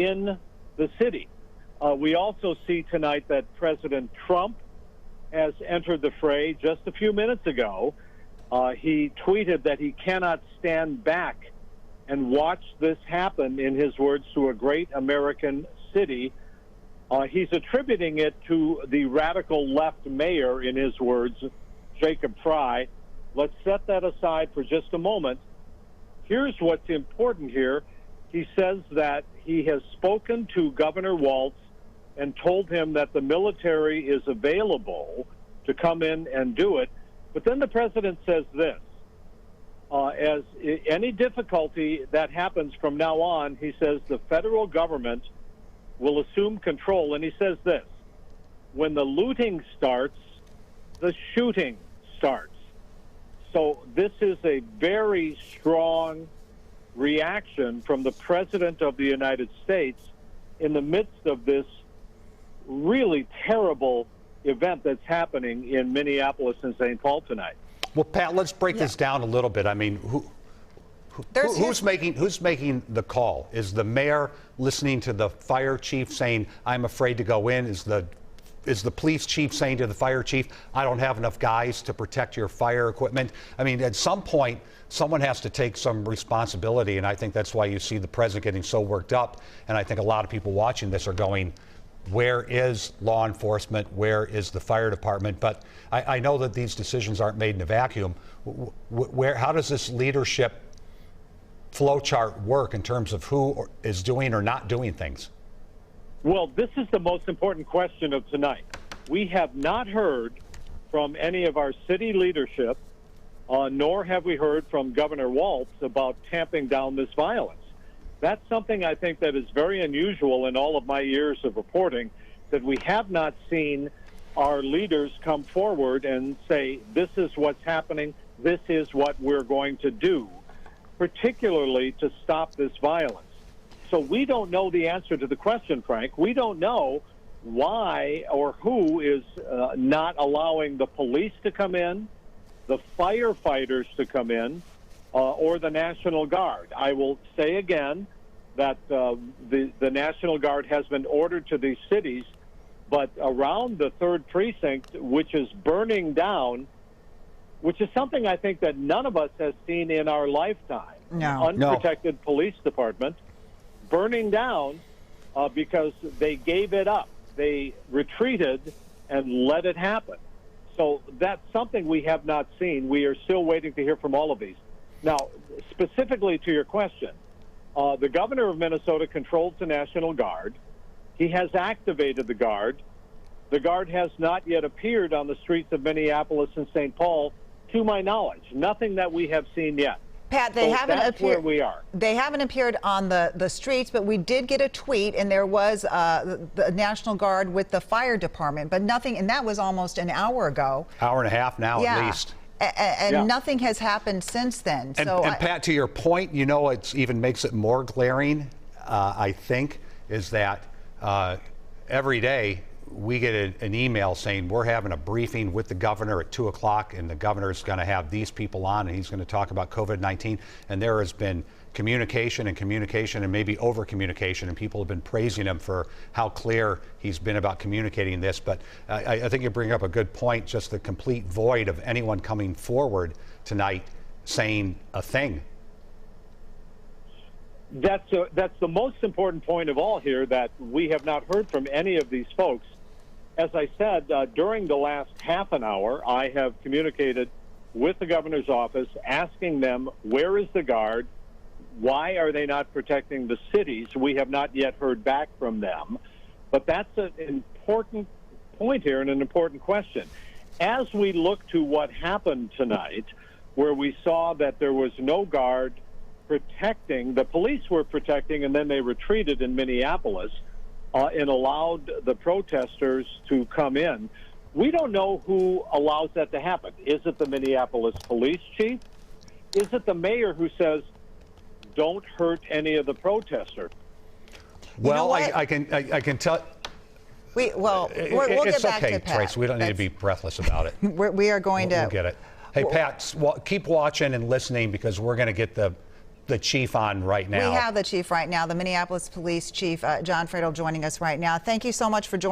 in the city. We also see tonight that President Trump has entered the fray. Just a few minutes ago, he tweeted that he cannot stand back and watch this happen, in his words, to a great American city. He's attributing it to the radical left mayor, in his words, Jacob Fry. Let's set that aside for just a moment. Here's what's important here. He says that he has spoken to Governor Walz and told him that the military is available to come in and do it. But then the president says this, as any difficulty that happens from now on, he says the federal government will assume control. And he says this, when the looting starts, the shooting starts. So this is a very strong reaction from the President of the United States in the midst of this really terrible event that's happening in Minneapolis and St. Paul tonight. Well, Pat, let's break this down a little bit. I mean, who's making the call? Is the mayor listening to the fire chief saying, I'm afraid to go in? Is the police chief saying to the fire chief, I don't have enough guys to protect your fire equipment? I mean, at some point, someone has to take some responsibility, and I think that's why you see the president getting so worked up. And I think a lot of people watching this are going, where is law enforcement? Where is the fire department? But I know that these decisions aren't made in a vacuum. How does this leadership flowchart work in terms of who is doing or not doing things? Well, this is the most important question of tonight. We have not heard from any of our city leadership, nor have we heard from Governor Walz about tamping down this violence. That's something I think that is very unusual in all of my years of reporting, that we have not seen our leaders come forward and say, this is what's happening, this is what we're going to do, particularly to stop this violence. So we don't know the answer to the question, Frank. We don't know why or who is not allowing the police to come in, the firefighters to come in, or the National Guard. I will say again that the National Guard has been ordered to these cities, but around the 3rd precinct, which is burning down, which is something I think that none of us has seen in our lifetime. No. Unprotected police department burning down because they gave it up. They retreated and let it happen. So that's something we have not seen. We are still waiting to hear from all of these. Now, specifically to your question, the governor of Minnesota controls the National Guard. He has activated the Guard. The Guard has not yet appeared on the streets of Minneapolis and St. Paul, to my knowledge. Nothing that we have seen yet. Pat, they haven't that's appeared. Where we are. They haven't appeared on the streets, but we did get a tweet, and there was the National Guard with the fire department, but nothing. And that was almost an hour ago. Hour and a half now, at least. And nothing has happened since then. And, so Pat, to your point, you know, it even makes it more glaring, I think, is that every day we get an email saying we're having a briefing with the governor at 2 o'clock, and the governor's going to have these people on, and he's going to talk about COVID-19. And there has been communication and maybe over communication, and people have been praising him for how clear he's been about communicating this. But I think you bring up a good point, just the complete void of anyone coming forward tonight saying a thing. That's the most important point of all here, that we have not heard from any of these folks. As I said, during the last half an hour, I have communicated with the governor's office, asking them, where is the Guard? Why are they not protecting the cities? We have not yet heard back from them. But that's an important point here and an important question. As we look to what happened tonight, where we saw that there was no Guard protecting, the police were protecting, and then they retreated in Minneapolis and allowed the protesters to come in. We don't know who allows that to happen. Is it the Minneapolis police chief? Is it the mayor who says, don't hurt any of the protesters? Well, I can tell. We'll get back okay, to Pat. Trace. We don't need to be breathless about it. We are going to. We'll get it. Hey, Pat, keep watching and listening, because we're going to get the the chief on right now. We have the chief right now, the Minneapolis Police Chief, John Fradel, joining us right now. Thank you so much for joining